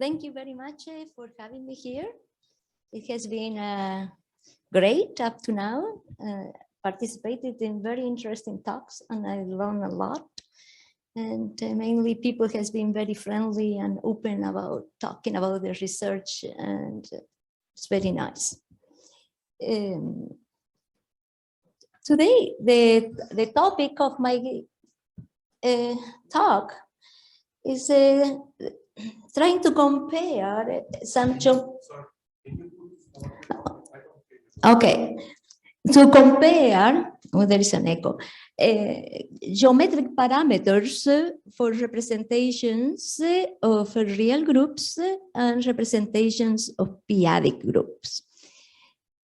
Thank you very much for having me here. It has been great up to now. Participated in very interesting talks and I learned a lot. And mainly people has been very friendly and open about talking about their research, and it's very nice. Today, the topic of my talk is trying to compare some. Okay, to compare, oh, there is an echo, geometric parameters for representations of real groups and representations of p-adic groups.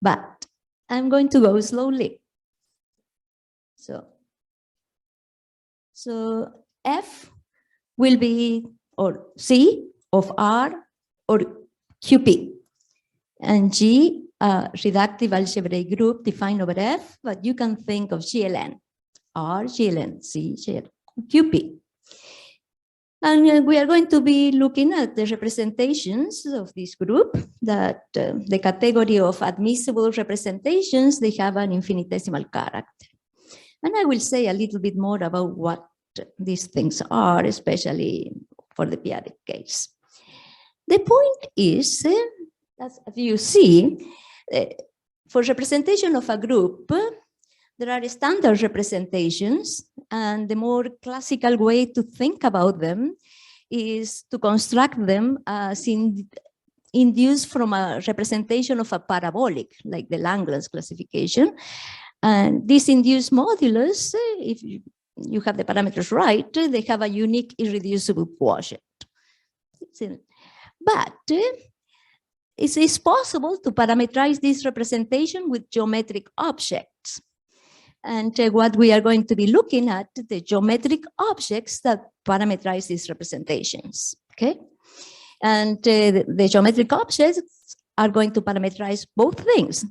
But I'm going to go slowly. So F will be, or C of R or QP, and G, reductive algebraic group defined over F, but you can think of GLN, R, GLN, C, GLN, QP. And we are going to be looking at the representations of this group, that the category of admissible representations, they have an infinitesimal character. And I will say a little bit more about what these things are, especially for the p-adic case. The point is, as you see, for representation of a group, there are standard representations, and the more classical way to think about them is to construct them as induced from a representation of a parabolic, like the Lagrange classification. And this induced modulus, if you have the parameters right, they have a unique irreducible quotient. But it is possible to parameterize this representation with geometric objects. And what we are going to be looking at, the geometric objects that parameterize these representations, okay? And the geometric objects are going to parameterize both things,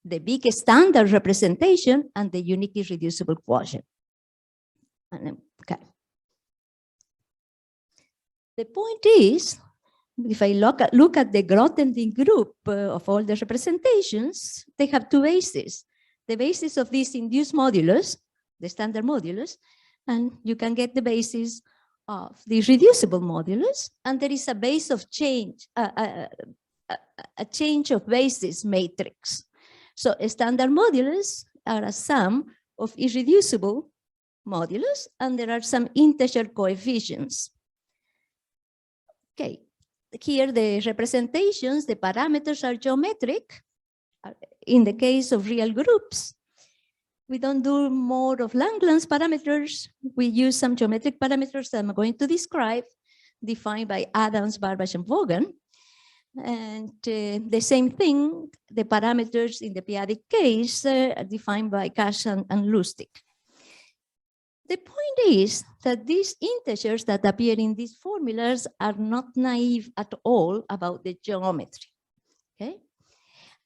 the big standard representation and the unique irreducible quotient. Okay. The point is, if I look at the Grothendieck group of all the representations, they have two bases. The basis of this induced modulus, the standard modulus, and you can get the basis of the reducible modulus, and there is a base of change, a change of basis matrix. So a standard modulus are a sum of irreducible modulus, and there are some integer coefficients. Okay, here the representations, the parameters are geometric. In the case of real groups, we don't do more of Lagrange parameters. We use some geometric parameters that I'm going to describe, defined by Adams, Barbach, and Vaughan. And the same thing, the parameters in the p-adic case are defined by Cash and Lustig. The point is that these integers that appear in these formulas are not naive at all about the geometry, okay?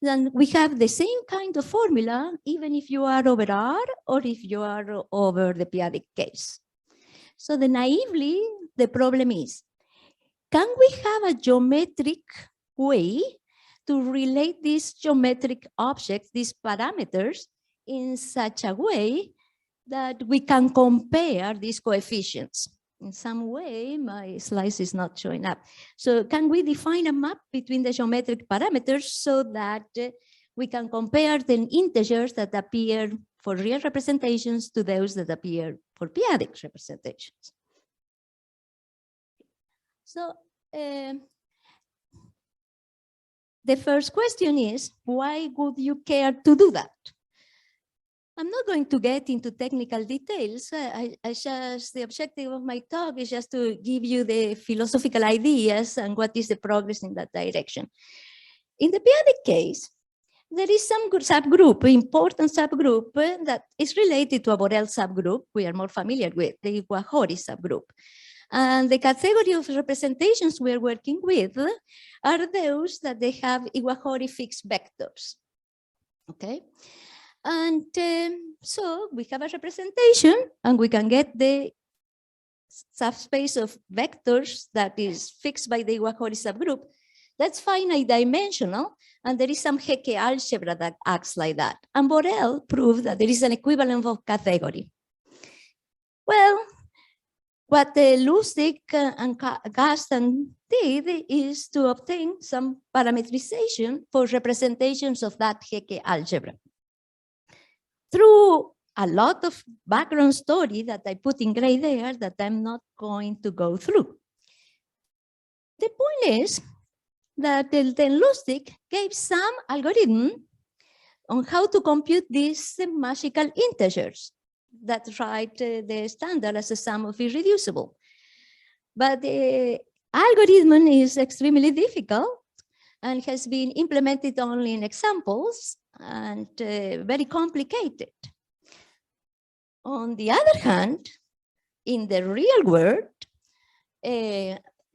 Then we have the same kind of formula, even if you are over R or if you are over the p-adic case. So naively, the problem is, can we have a geometric way to relate these geometric objects, these parameters, in such a way that we can compare these coefficients? In some way, my slice is not showing up. So can we define a map between the geometric parameters so that we can compare the integers that appear for real representations to those that appear for p-adic representations? So the first question is, why would you care to do that? I'm not going to get into technical details. The objective of my talk is just to give you the philosophical ideas and what is the progress in that direction. In the p-adic case, there is some subgroup, important subgroup that is related to a Borel subgroup we are more familiar with, the Iguajori subgroup. And the category of representations we are working with are those that they have Iguajori fixed vectors, okay? And so we have a representation and we can get the subspace of vectors that is fixed by the Iwahori subgroup, that's finite dimensional, and there is some Hecke algebra that acts like that. And Borel proved that there is an equivalent of category. Well, what Lustig and Gaston did is to obtain some parametrization for representations of that Hecke algebra. Through a lot of background story that I put in gray there that I'm not going to go through. The point is that then Lustig gave some algorithm on how to compute these magical integers that write the standard as a sum of irreducible. But the algorithm is extremely difficult and has been implemented only in examples and very complicated. On the other hand, in the real world,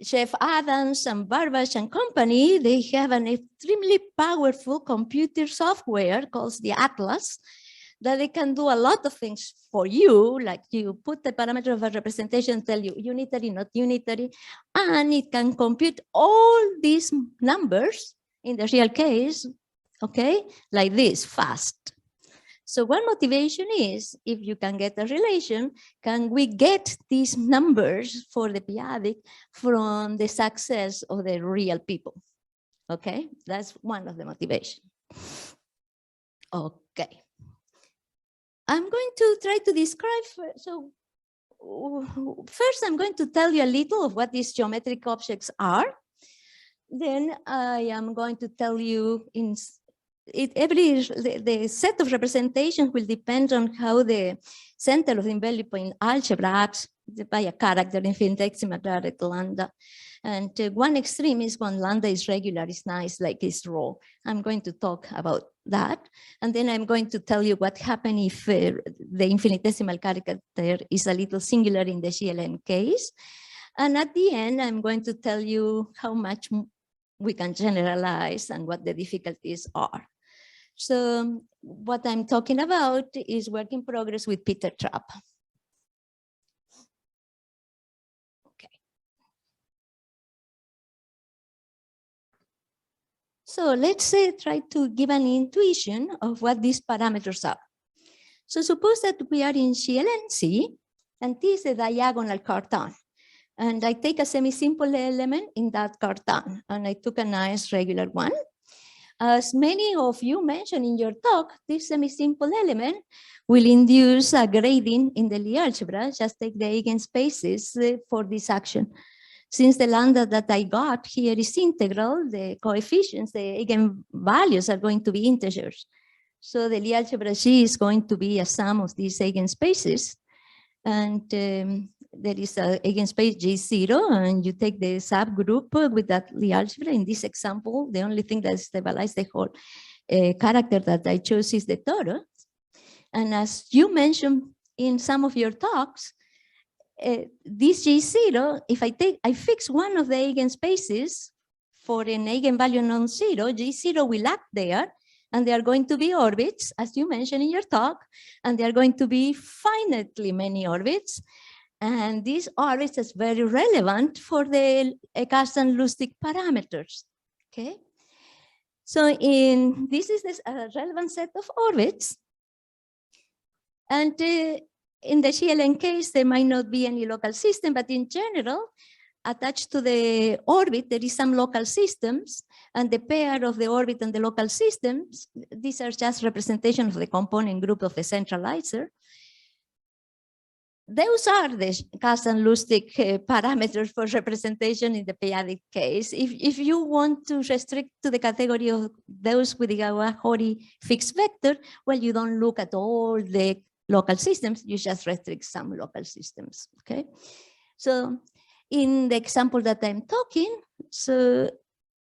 Jeff Adams and Barbach and company, they have an extremely powerful computer software called the Atlas that they can do a lot of things for you, like you put the parameter of a representation, tell you unitary, not unitary, and it can compute all these numbers in the real case, okay, like this, fast. So one motivation is, if you can get a relation, can we get these numbers for the p-adic from the success of the real people? Okay, that's one of the motivations. Okay. I'm going to try to describe, so first I'm going to tell you a little of what these geometric objects are. Then I am going to tell you the set of representations will depend on how the center of enveloping algebra acts by a character infinitesimal caret lambda. And one extreme is when lambda is regular, it's nice, like it's raw. I'm going to talk about that. And then I'm going to tell you what happens if the infinitesimal character is a little singular in the GLN case. And at the end, I'm going to tell you how much we can generalize and what the difficulties are. So what I'm talking about is work in progress with Peter Trapp. Okay. So let's try to give an intuition of what these parameters are. So suppose that we are in GLNC, and this is the diagonal cartan. And I take a semi-simple element in that cartan, and I took a nice regular one. As many of you mentioned in your talk, this semi-simple element will induce a grading in the Lie algebra. Just take the eigenspaces for this action. Since the lambda that I got here is integral, the coefficients, the eigenvalues are going to be integers. So the Lie algebra G is going to be a sum of these eigenspaces. And there is an eigenspace G0, and you take the subgroup with that Lie algebra. In this example, the only thing that stabilizes the whole character that I chose is the torus. And as you mentioned in some of your talks, this G0, if I fix one of the eigenspaces for an eigenvalue non-zero, G0 will act there, and they are going to be orbits, as you mentioned in your talk, and they are going to be finitely many orbits. And these orbits is very relevant for the Cartan-Lustig parameters, okay? So this is a relevant set of orbits. And in the GLN case, there might not be any local system, but in general, attached to the orbit, there is some local systems, and the pair of the orbit and the local systems, these are just representations of the component group of the centralizer. Those are the Cartan-Lustig parameters for representation in the p-adic case. If you want to restrict to the category of those with the Iwahori fixed vector, well, you don't look at all the local systems, you just restrict some local systems, okay? So in the example that I'm talking, so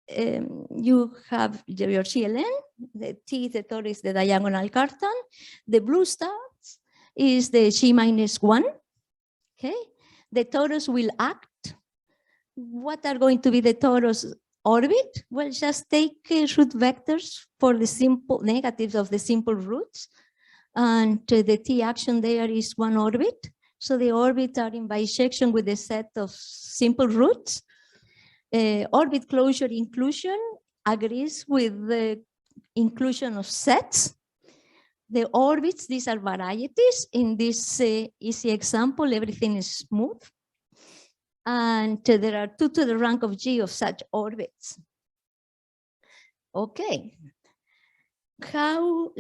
you have your GLN, the T, the torus is the diagonal cartan, the blue stars is the G-1, okay? The torus will act. What are going to be the torus orbit? Well, just take root vectors for the simple negatives of the simple roots, and the T action there is one orbit. So the orbits are in bisection with a set of simple roots. Orbit closure inclusion agrees with the inclusion of sets. The orbits, these are varieties. In this easy example, everything is smooth. And there are 2 to the rank of G of such orbits. Okay. Attached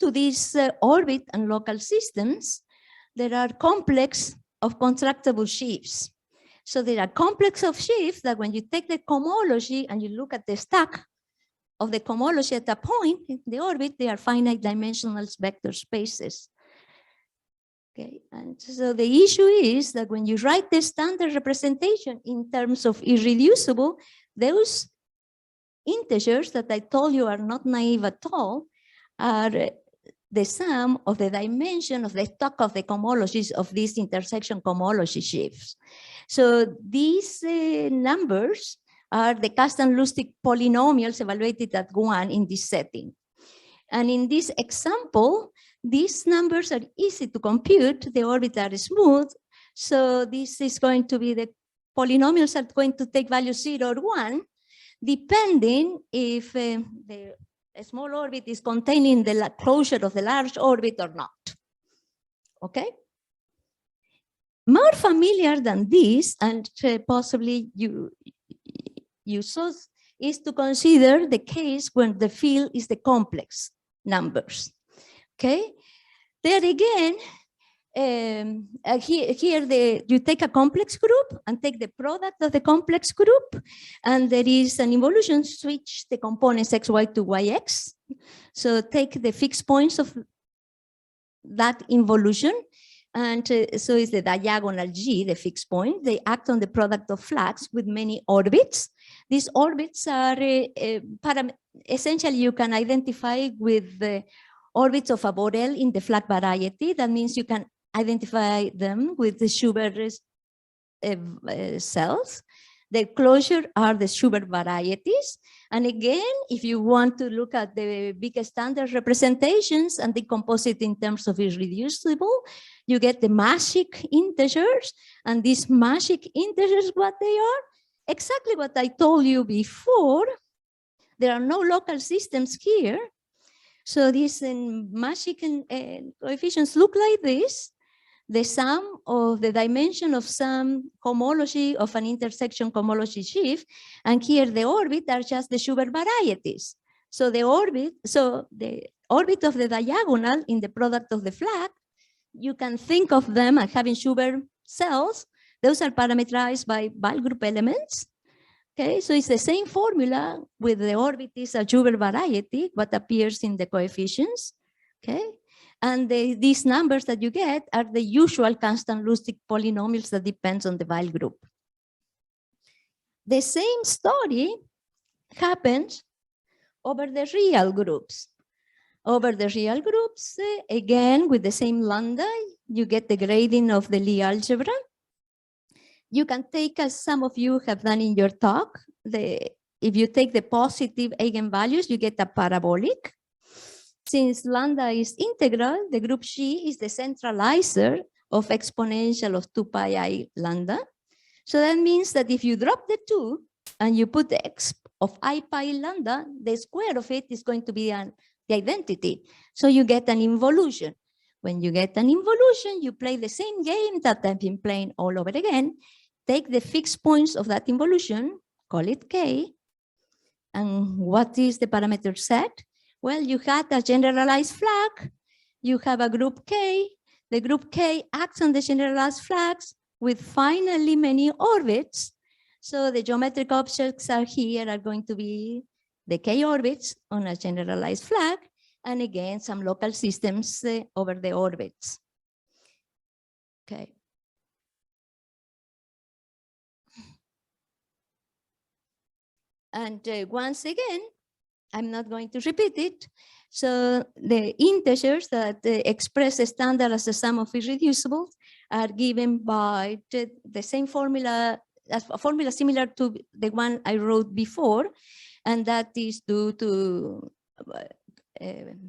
to these orbit and local systems, there are complex of constructible sheaves. So there are complex of sheaves that when you take the cohomology and you look at the stack of the cohomology at a point in the orbit, they are finite dimensional vector spaces. Okay, and so the issue is that when you write the standard representation in terms of irreducible, those integers that I told you are not naive at all are the sum of the dimension of the stock of the cohomologies of these intersection cohomology sheaves. So these numbers are the Kasten-Lustig polynomials evaluated at 1 in this setting. And in this example, these numbers are easy to compute. The orbits are smooth. So this is going to be the polynomials are going to take value 0 or 1, depending if the small orbit is containing the closure of the large orbit or not. Okay? More familiar than this, and possibly you saw, is to consider the case when the field is the complex numbers. Okay? There again, you take a complex group and take the product of the complex group, and there is an involution switch the components xy to yx. So take the fixed points of that involution, and so is the diagonal G, the fixed point. They act on the product of flags with many orbits. These orbits are essentially you can identify with the orbits of a Borel in the flag variety. That means you can identify them with the Schubert cells. The closure are the Schubert varieties. And again, if you want to look at the big standard representations and decompose it in terms of irreducible, you get the magic integers. And these magic integers, what they are? Exactly what I told you before. There are no local systems here. So these magic coefficients look like this. The sum of the dimension of some homology of an intersection cohomology sheaf, and here the orbit are just the Schubert varieties. So the orbit of the diagonal in the product of the flag, you can think of them as having Schubert cells. Those are parameterized by Val group elements. Okay, so it's the same formula with the orbit is a Schubert variety, what appears in the coefficients. Okay. And these numbers that you get are the usual Kasten-Lustig polynomials that depends on the Weil group. The same story happens over the real groups. Over the real groups, again, with the same lambda, you get the grading of the Lie algebra. You can take, as some of you have done in your talk, if you take the positive eigenvalues, you get a parabolic. Since lambda is integral, the group G is the centralizer of exponential of 2 pi I lambda. So that means that if you drop the 2 and you put the x of I pi lambda, the square of it is going to be the identity. So you get an involution. When you get an involution, you play the same game that I've been playing all over again. Take the fixed points of that involution, call it K. And what is the parameter set? Well, you had a generalized flag. You have a group K. The group K acts on the generalized flags with finally many orbits. So the geometric objects are here are going to be the K orbits on a generalized flag. And again, some local systems over the orbits. Okay. And once again, I'm not going to repeat it. So the integers that express the standard as the sum of irreducibles are given by the same formula, a formula similar to the one I wrote before, and that is due to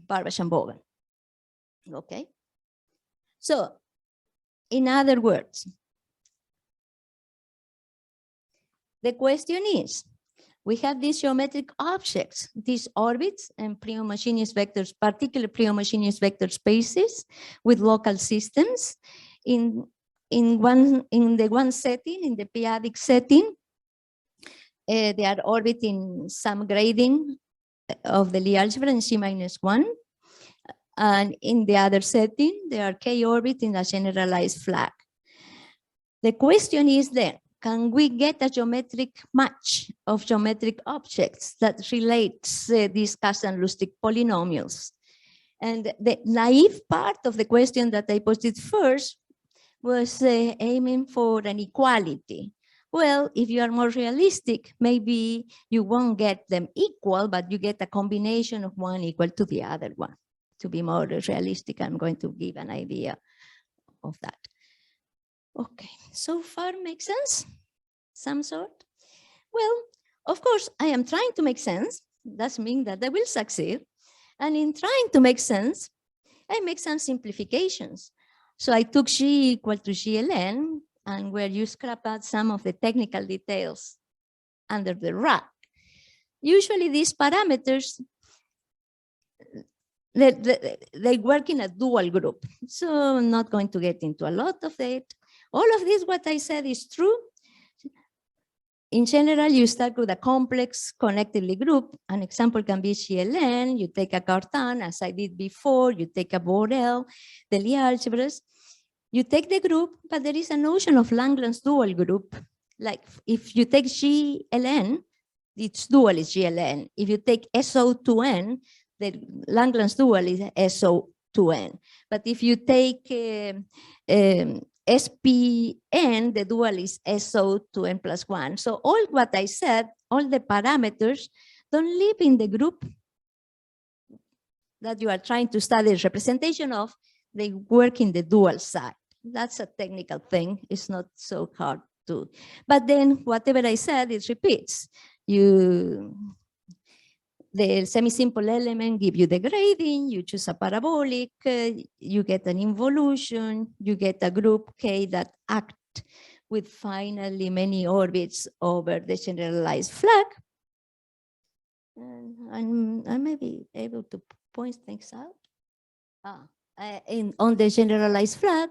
Barbach and Bogan. Okay. So In other words, the question is, we have these geometric objects, these orbits and pre-homogeneous vectors, particular pre-homogeneous vector spaces with local systems. In the one setting, in the p-adic setting, they are orbiting some grading of the Lie algebra in C-1. And in the other setting, they are k-orbit in a generalized flag. The question is then, can we get a geometric match of geometric objects that relates these Kazan-Lustig polynomials? And the naive part of the question that I posted first was aiming for an equality. Well, if you are more realistic, maybe you won't get them equal, but you get a combination of one equal to the other one. To be more realistic, I'm going to give an idea of that. Okay, so far makes sense? Some sort? Well, of course, I am trying to make sense. Doesn't mean that I will succeed. And in trying to make sense, I make some simplifications. So I took G equal to GLN, and where you scrap out some of the technical details under the rug. Usually these parameters, they work in a dual group. So I'm not going to get into a lot of it. All of this, what I said, is true. In general, you start with a complex connectively group. An example can be GLN. You take a Cartan, as I did before. You take a Borel, the Lie algebras. You take the group, but there is a notion of Langland's dual group. Like if you take GLN, its dual is GLN. If you take SO2N, the Langland's dual is SO2N. But if you take SPN, the dual is SO2N plus 1. So all what I said, all the parameters don't live in the group that you are trying to study the representation of. They work in the dual side. That's a technical thing. It's not so hard to. But then whatever I said, it repeats. The semi-simple element give you the grading, you choose a parabolic, you get an involution, you get a group K that act with finally many orbits over the generalized flag. And I may be able to point things out. On the generalized flag.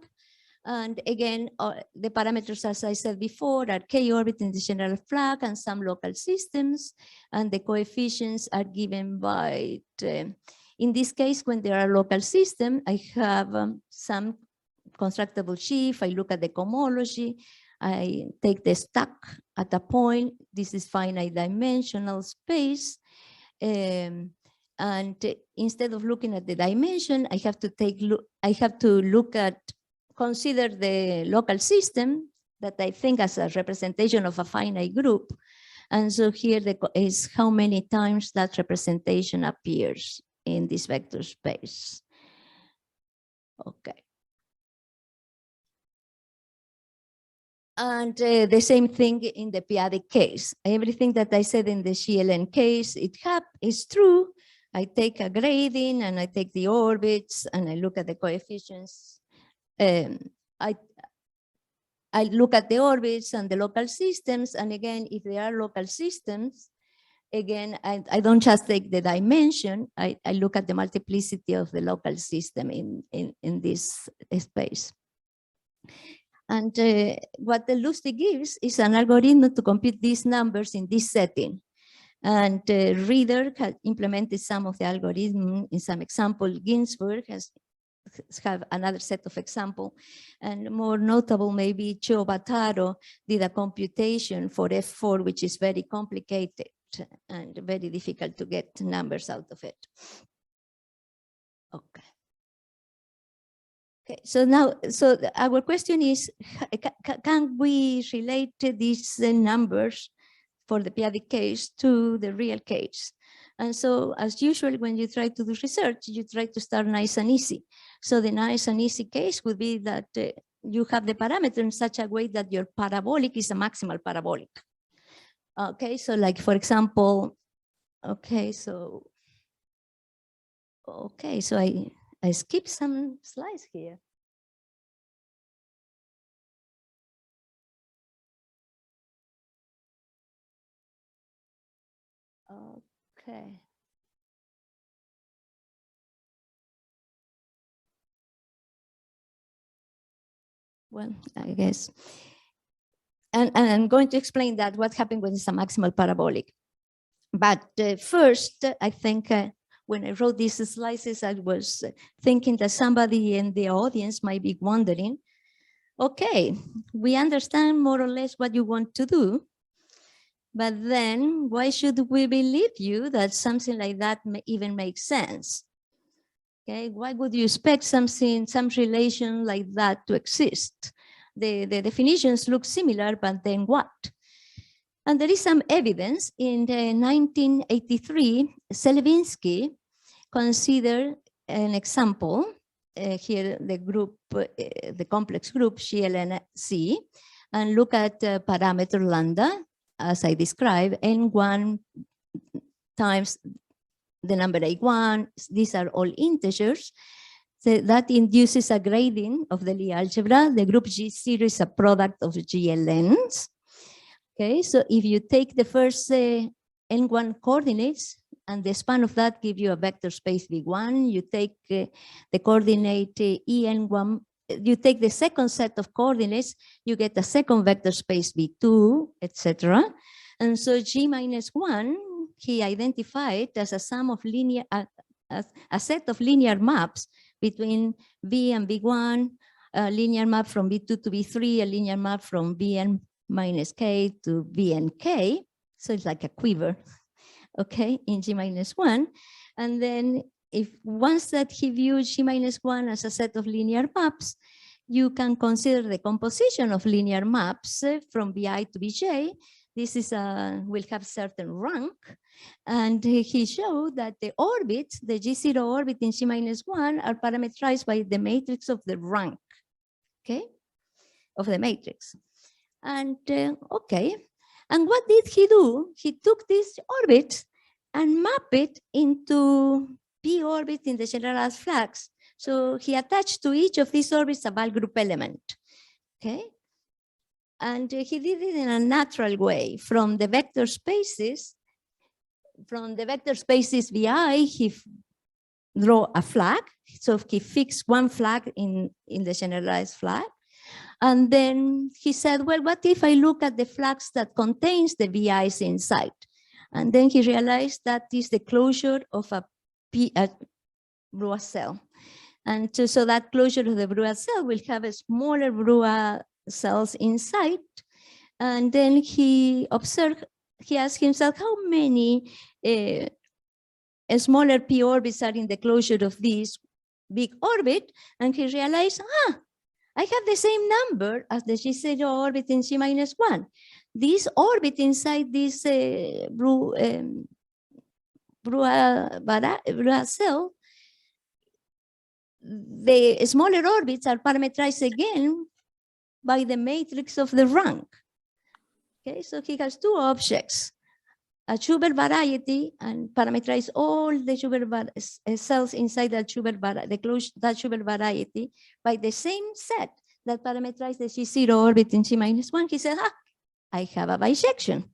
And again, the parameters, as I said before, are k-orbit in the general flag and some local systems. And the coefficients are given by, in this case, when there are local systems, I have some constructible sheaf. I look at the cohomology. I take the stack at a point. This is finite dimensional space. And instead of looking at the dimension, I have to consider the local system that I think as a representation of a finite group. And so here is how many times that representation appears in this vector space. Okay. And the same thing in the p-adic case. Everything that I said in the GLN case, is true. I take a grading and I take the orbits and I look at the coefficients. I look at the orbits and the local systems. And again, if there are local systems, again, I don't just take the dimension. I look at the multiplicity of the local system in this space. And what the Lustig gives is an algorithm to compute these numbers in this setting. And Reader has implemented some of the algorithm in some example. Ginsburg has another set of example. And more notable, maybe Cho Bataro did a computation for F4, which is very complicated and very difficult to get numbers out of it. Okay. Okay, so now, our question is, can we relate these numbers for the p-adic case to the real case? And so, as usual, when you try to do research, you try to start nice and easy. So the nice and easy case would be that you have the parameter in such a way that your parabolic is a maximal parabolic. Okay, so like, for example, okay, so I skipped some slides here. Okay. Well, I guess. And I'm going to explain that what happened when it's a maximal parabolic. But first, I think when I wrote these slices, I was thinking that somebody in the audience might be wondering, okay, we understand more or less what you want to do, but then why should we believe you that something like that even makes sense? Okay, why would you expect something, some relation like that to exist? The definitions look similar, but then what? And there is some evidence. In 1983, Selevinsky considered an example. Here, the group, the complex group GLNC, and look at parameter lambda, as I described, n1 times the number A1. These are all integers. So that induces a grading of the Lie algebra. The group G0 is a product of GLNs. Okay, so if you take the first n1 coordinates and the span of that give you a vector space V1, you take the coordinate En1, you take the second set of coordinates, you get a second vector space V2, etc. And so G minus 1, he identified as a sum of linear, a set of linear maps between V and V1, a linear map from V2 to V3, a linear map from Vn minus k to Vnk. So it's like a quiver, okay, in G minus 1. And then if once that he views G minus 1 as a set of linear maps, you can consider the composition of linear maps from Vi to Vj. This is will have certain rank. And he showed that the orbits, the G0 orbit in G minus 1 are parameterized by the matrix of the rank, okay, of the matrix. And okay, and what did he do? He took this orbit and mapped it into p orbit in the generalized flux. So he attached to each of these orbits a Val group element, okay? And he did it in a natural way. From the vector spaces Vi, he drew a flag. So he fixed one flag in the generalized flag. And then he said, well, what if I look at the flux that contains the VIs inside? And then he realized that is the closure of a Brouwer cell. And so that closure of the Brouwer cell will have a smaller Brouwer cells inside. And then he observed, he asked himself, how many smaller p orbits are in the closure of this big orbit? And he realized, I have the same number as the G0 orbit in G minus 1. This orbit inside this Brouwer cell, the smaller orbits are parameterized again by the matrix of the rank. Okay, so he has two objects, a Schubert variety, and parameterize all the Schubert cells inside that Schubert variety by the same set that parameterize the G0 orbit in G minus 1. He said, I have a bisection.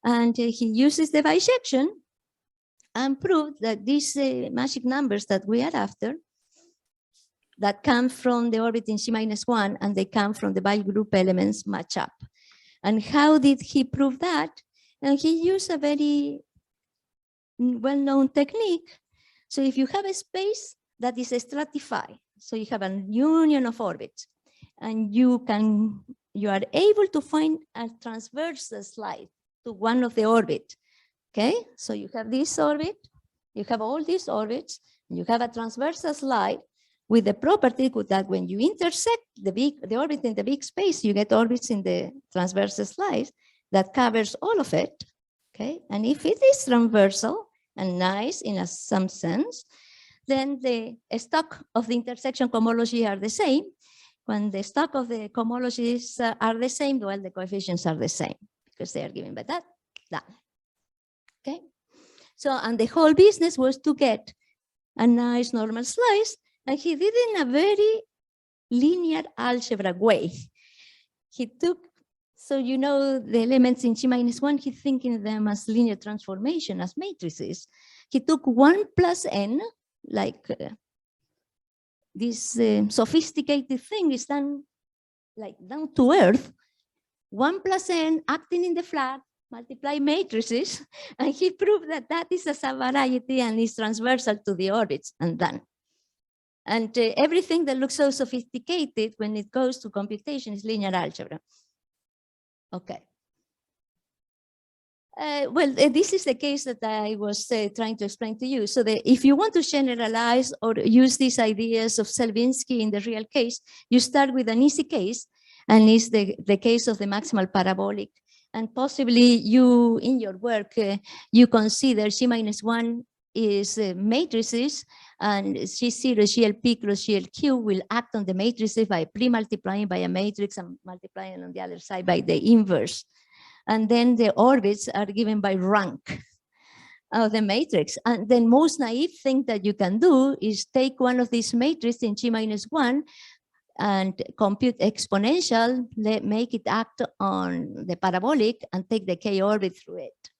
And he uses the bisection and proved that these magic numbers that we are after, that come from the orbit in G minus 1 and they come from the Val group elements match up. And how did he prove that? And he used a very well-known technique. So if you have a space that is stratified, so you have a union of orbits, and you are able to find a transversal slide to one of the orbits. Okay, so you have this orbit, you have all these orbits, and you have a transversal slide with the property that when you intersect the orbit in the big space, you get orbits in the transversal slice that covers all of it. Okay, and if it is transversal and nice in some sense, then the stock of the intersection cohomology are the same. When the stock of the cohomologies are the same, well, the coefficients are the same because they are given by that. Okay, so and the whole business was to get a nice normal slice, and he did it in a very linear algebra way. He took So you know the elements in G-1, he's thinking them as linear transformation, as matrices. He took 1 plus n, like this sophisticated thing is done like down to earth, 1 plus n acting in the flag, multiply matrices, and he proved that that is a subvariety and is transversal to the orbits, and done. And everything that looks so sophisticated when it goes to computation is linear algebra. Okay. This is the case that I was trying to explain to you. So if you want to generalize or use these ideas of Selvinsky in the real case, you start with an easy case, and it's the case of the maximal parabolic. And possibly you, in your work, you consider G-1 is matrices, and G0, GLP cross GLQ will act on the matrices by pre-multiplying by a matrix and multiplying on the other side by the inverse. And then the orbits are given by rank of the matrix. And the most naive thing that you can do is take one of these matrices in G-1 and compute exponential, make it act on the parabolic and take the K orbit through it.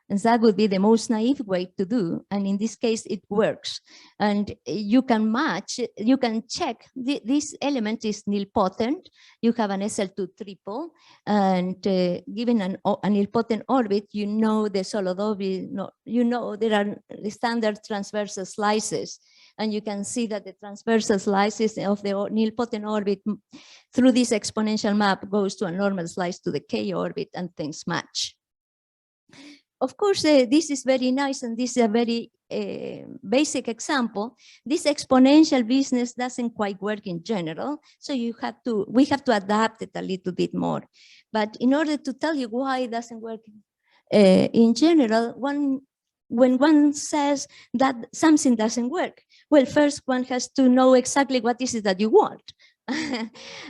And that would be the most naive way to do. And in this case, it works. And you can match, you can check, this element is nilpotent. You have an SL2 triple, and given an nilpotent orbit, you know the solid orbit, you know there are the standard transversal slices. And you can see that the transversal slices of the nilpotent orbit through this exponential map goes to a normal slice to the K orbit, and things match. Of course, this is very nice, and this is a very basic example. This exponential business doesn't quite work in general, so we have to adapt it a little bit more. But in order to tell you why it doesn't work in general, when one says that something doesn't work, well, first one has to know exactly what is it that you want.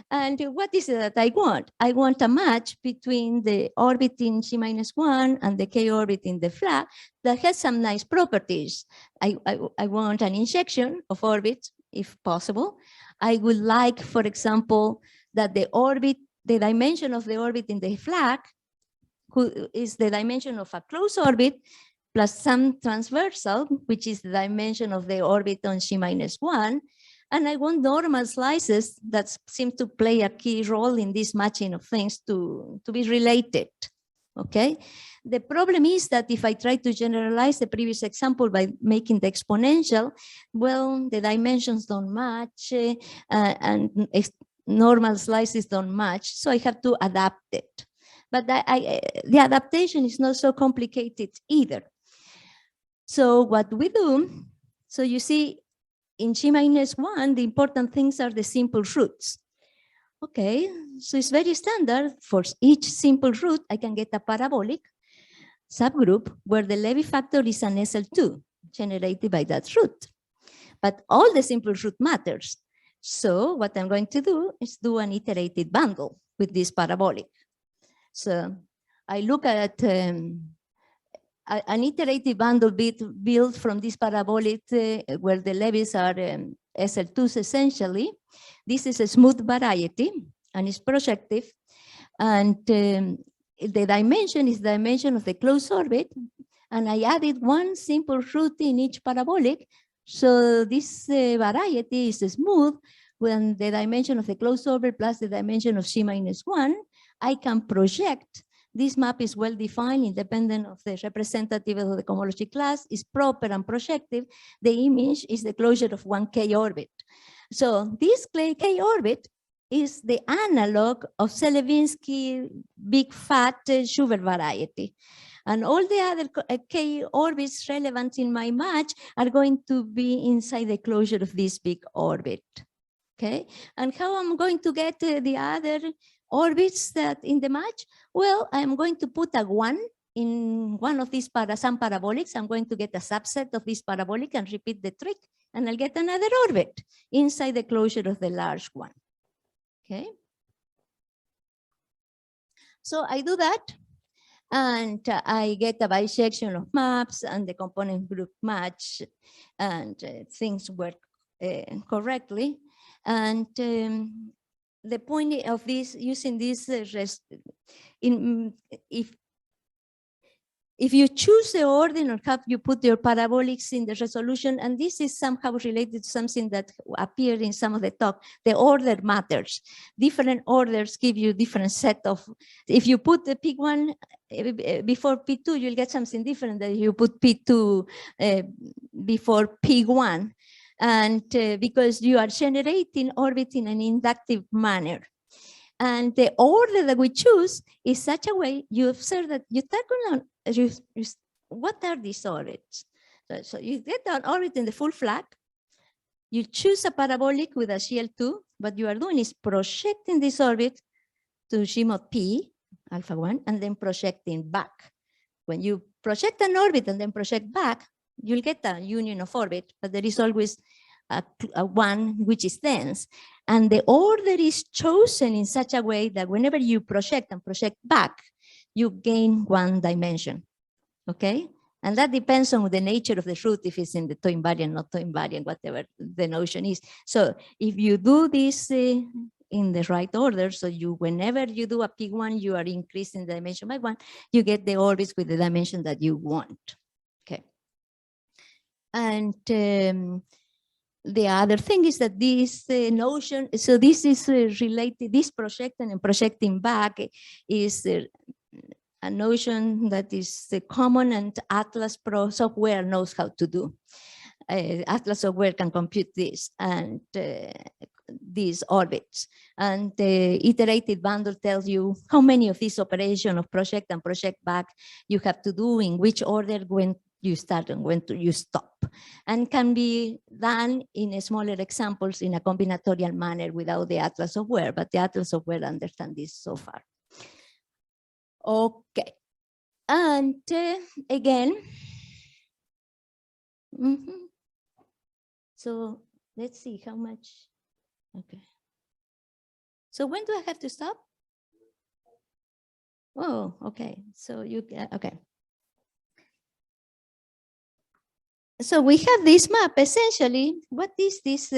And what is it that I want? I want a match between the orbit in G-1 and the K orbit in the flag that has some nice properties. I want an injection of orbits, if possible. I would like, for example, that the dimension of the orbit in the flag is the dimension of a closed orbit plus some transversal, which is the dimension of the orbit on G-1. And I want normal slices that seem to play a key role in this matching of things to be related, okay? The problem is that if I try to generalize the previous example by making the exponential, well, the dimensions don't match and normal slices don't match, so I have to adapt it. But the adaptation is not so complicated either. So what we do, so you see, in G-1, the important things are the simple roots. Okay, so it's very standard. For each simple root, I can get a parabolic subgroup where the Levy factor is an SL2 generated by that root. But all the simple root matters. So what I'm going to do is do an iterated bundle with this parabolic. So I look at an iterative bundle built from this parabolic where the levies are SL2s essentially. This is a smooth variety and it's projective. And the dimension is the dimension of the closed orbit. And I added one simple root in each parabolic. So this variety is smooth when the dimension of the closed orbit plus the dimension of G-1. I can project. This map is well defined, independent of the representative of the cohomology class, is proper and projective. The image is the closure of one K orbit. So this K orbit is the analog of Selevinsky big fat Schubert variety. And all the other K orbits relevant in my match are going to be inside the closure of this big orbit. Okay, and how I'm going to get the other orbits that in the match? Well, I'm going to put a 1 in one of these some parabolics. I'm going to get a subset of this parabolic and repeat the trick, and I'll get another orbit inside the closure of the large one. Okay. So I do that, and I get a bisection of maps, and the component group match, and things work correctly. And the point of this, using this, if you choose the order or how you put your parabolics in the resolution, and this is somehow related to something that appeared in some of the talk, the order matters. Different orders give you different set of, if you put the P1 before P2, you'll get something different than you put P2 before P1. And because you are generating orbit in an inductive manner. And the order that we choose is such a way you observe that you tackle on, what are these orbits? So you get an orbit in the full flag, you choose a parabolic with a CL2, what you are doing is projecting this orbit to G mod P, alpha 1, and then projecting back. When you project an orbit and then project back, you'll get a union of orbit, but there is always a one which is dense. And the order is chosen in such a way that whenever you project and project back, you gain one dimension, okay? And that depends on the nature of the root, if it's in the toe invariant, not toe invariant, whatever the notion is. So if you do this in the right order, so whenever you do a P1, you are increasing the dimension by 1, you get the orbits with the dimension that you want, okay? And the other thing is that this notion, so this is related, this projecting and projecting back is a notion that is common and Atlas Pro software knows how to do. Atlas software can compute this and these orbits. And the iterated bundle tells you how many of these operations of project and project back you have to do, in which order, when you start and when you stop, and can be done in smaller examples in a combinatorial manner without the Atlas software, but the Atlas software understands this so far. Okay, and again, so let's see how much, okay. So when do I have to stop? Oh, okay, so you, okay. So we have this map, essentially. What is this?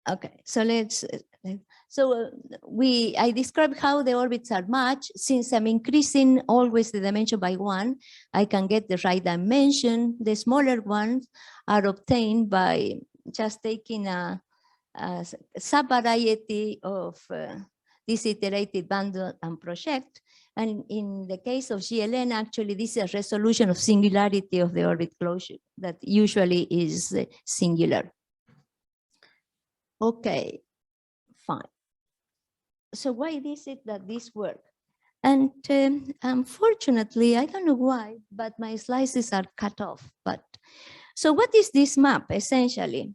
Okay, so let's, I described how the orbits are matched. Since I'm increasing always the dimension by 1, I can get the right dimension. The smaller ones are obtained by just taking a subvariety of this iterated bundle and project. And in the case of GLN, actually, this is a resolution of singularity of the orbit closure that usually is singular. Okay, fine. So why is it that this works? And unfortunately, I don't know why, but my slices are cut off. But so what is this map, essentially?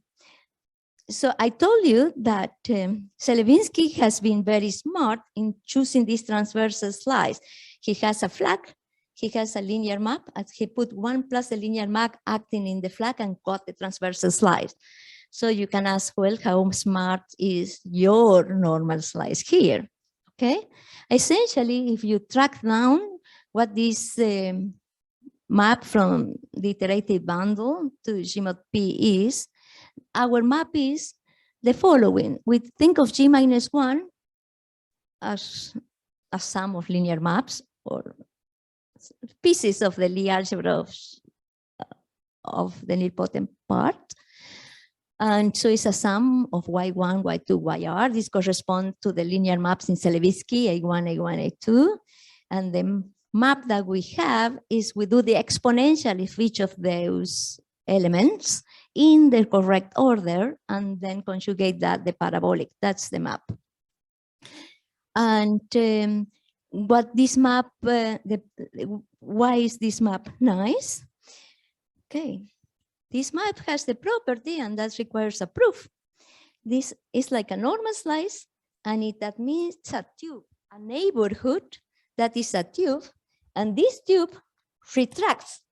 So I told you that Selevinsky has been very smart in choosing this transversal slice. He has a flag, he has a linear map, and he put 1 plus a linear map acting in the flag and got the transversal slice. So you can ask, well, how smart is your normal slice here? Okay, essentially, if you track down what this map from the iterated bundle to G mod P is, our map is the following. We think of G minus 1 as a sum of linear maps or pieces of the Lie algebra of the nilpotent part. And so it's a sum of y1, y2, yr. This corresponds to the linear maps in Selevinsky, A1, A1, A2. And the map that we have is we do the exponential of each of those elements in the correct order and then conjugate that the parabolic. That's the map. And what this map, why is this map nice? Okay. This map has the property, and that requires a proof. This is like a normal slice, and it admits a tube, a neighborhood that is a tube, and this tube retracts,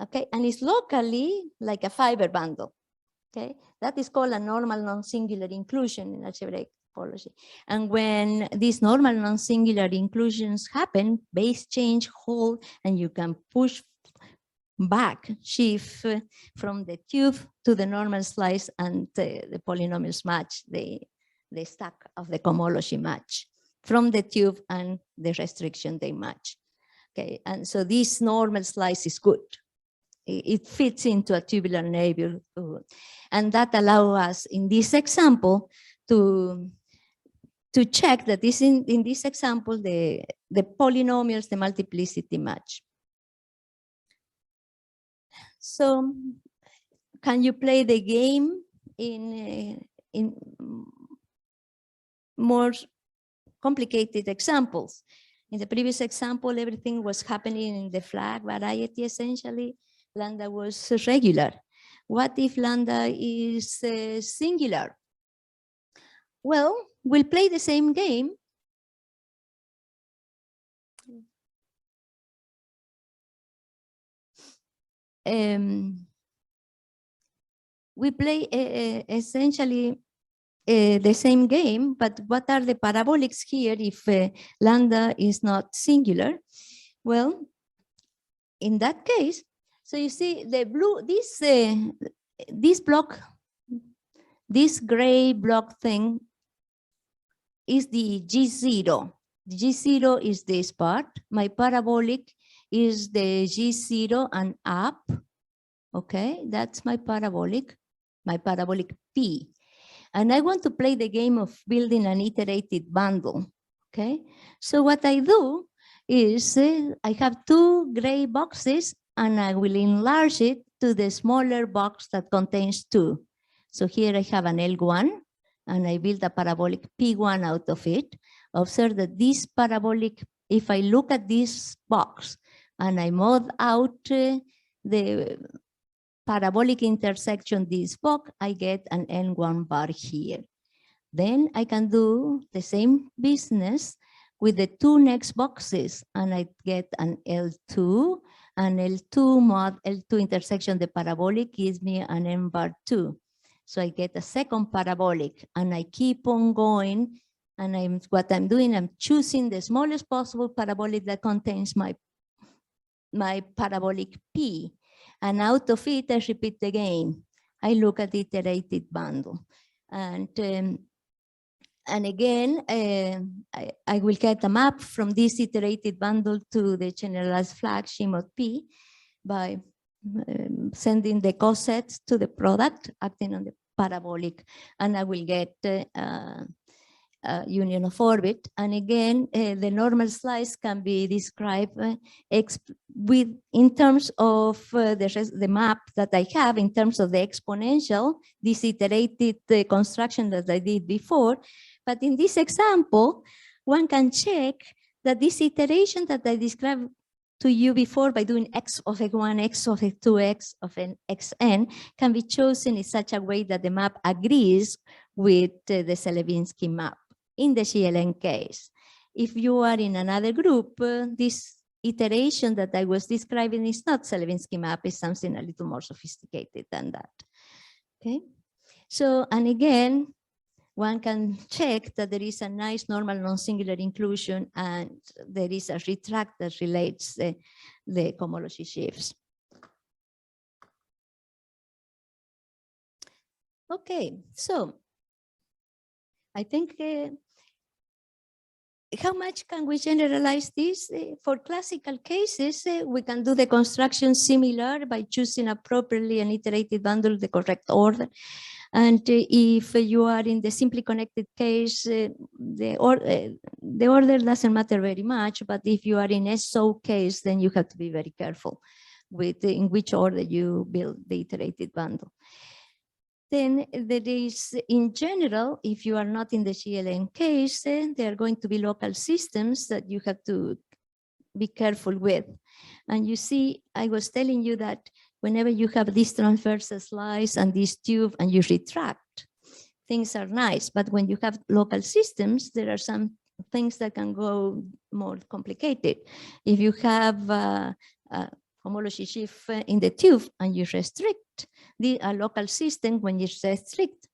okay? And it's locally like a fiber bundle, okay? That is called a normal non-singular inclusion in algebraic topology. And when these normal non-singular inclusions happen, base change, hold, and you can push back shift from the tube to the normal slice, and the polynomials match, the stack of the cohomology match from the tube, and the restriction they match. Okay, and so this normal slice is good. It fits into a tubular neighborhood. And that allows us in this example to check that this in this example, the polynomials, the multiplicity match. So can you play the game in more complicated examples? In the previous example, everything was happening in the flag variety essentially. Lambda was regular. What if lambda is singular? Well, we'll play the same game. We play essentially the same game, but what are the parabolics here if lambda is not singular? Well, in that case, so you see the blue, this block, this gray block thing is the G0. The G0 is this part. My parabolic is the G0 and up. Okay, that's my parabolic P. And I want to play the game of building an iterated bundle. Okay, so what I do is I have two gray boxes and I will enlarge it to the smaller box that contains two. So here I have an L1 and I build a parabolic P1 out of it. Observe that this parabolic, if I look at this box and I mod out the parabolic intersection this box, I get an N1 bar here. Then I can do the same business with the two next boxes and I get an L2, and L2 mod L2 intersection the parabolic gives me an N bar 2. So I get a second parabolic and I keep on going, and what I'm doing, I'm choosing the smallest possible parabolic that contains my parabolic P. And out of it, I repeat the game. I look at the iterated bundle. And again, I will get a map from this iterated bundle to the generalized flag Shimod P by sending the cosets to the product, acting on the parabolic, and I will get union of orbit. And again, the normal slice can be described in terms of the map that I have in terms of the exponential, this iterated construction that I did before. But in this example, one can check that this iteration that I described to you before by doing x of x1, x of x2, x of n, xn can be chosen in such a way that the map agrees with the Selevinsky map in the GLN case. If you are in another group, this iteration that I was describing is not Selevinsky map, it's something a little more sophisticated than that. Okay, so, and again, one can check that there is a nice normal non-singular inclusion and there is a retract that relates the cohomology shifts. Okay, so I think how much can we generalize this? For classical cases, we can do the construction similar by choosing appropriately an iterated bundle, the correct order. And if you are in the simply connected case, the order doesn't matter very much, but if you are in SO case, then you have to be very careful with in which order you build the iterated bundle. Then there is, in general, if you are not in the GLN case, there are going to be local systems that you have to be careful with. And you see, I was telling you that whenever you have this transversal slice and this tube and you retract, things are nice. But when you have local systems, there are some things that can go more complicated. If you have a homology shift in the tube and you restrict, the local system, when you restrict,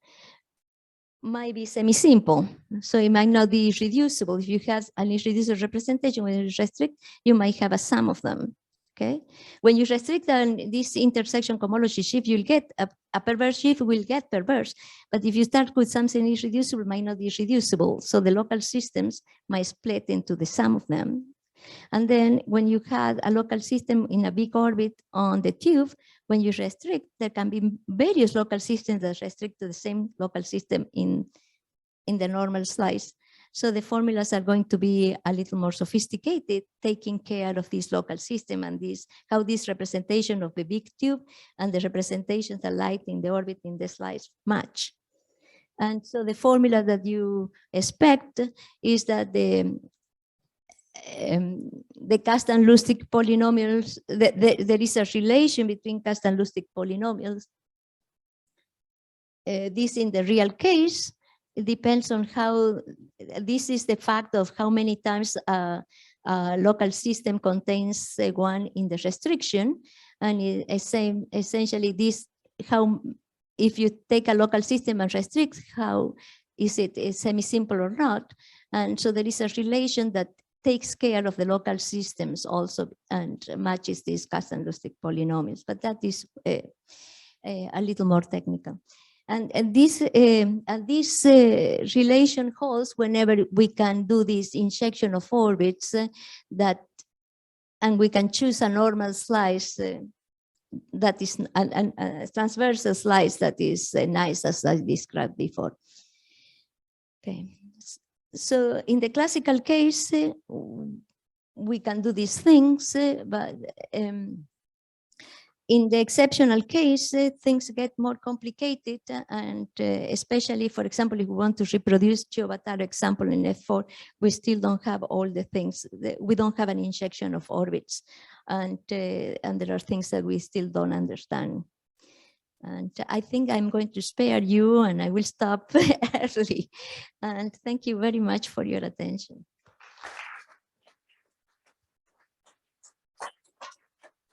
might be semi-simple. So it might not be reducible. If you have an irreducible representation when you restrict, you might have a sum of them. Okay, when you restrict this intersection homology shift, you'll get a perverse shift will get perverse. But if you start with something irreducible, might not be reducible. So the local systems might split into the sum of them. And then when you have a local system in a big orbit on the tube, when you restrict, there can be various local systems that restrict to the same local system in the normal slice. So the formulas are going to be a little more sophisticated, taking care of this local system and how this representation of the big tube and the representations that light in the orbit in the slice match. And so the formula that you expect is that the cast and Lustig polynomials, there is a relation between cast and Lustig polynomials. This in the real case, it depends on how, this is the fact of how many times a local system contains one in the restriction. And essentially this, how, if you take a local system and restrict, how is it semi-simple or not? And so there is a relation that takes care of the local systems also and matches these cast and Lustig polynomials, but that is a little more technical. And this relation holds whenever we can do this injection of orbits and we can choose a normal slice that is a transversal slice that is nice, as I described before. Okay, so in the classical case, we can do these things, but in the exceptional case, things get more complicated, and especially, for example, if we want to reproduce Chiobataro example in F4, we still don't have all the things. We don't have an injection of orbits, and there are things that we still don't understand. And I think I'm going to spare you, and I will stop early. And thank you very much for your attention.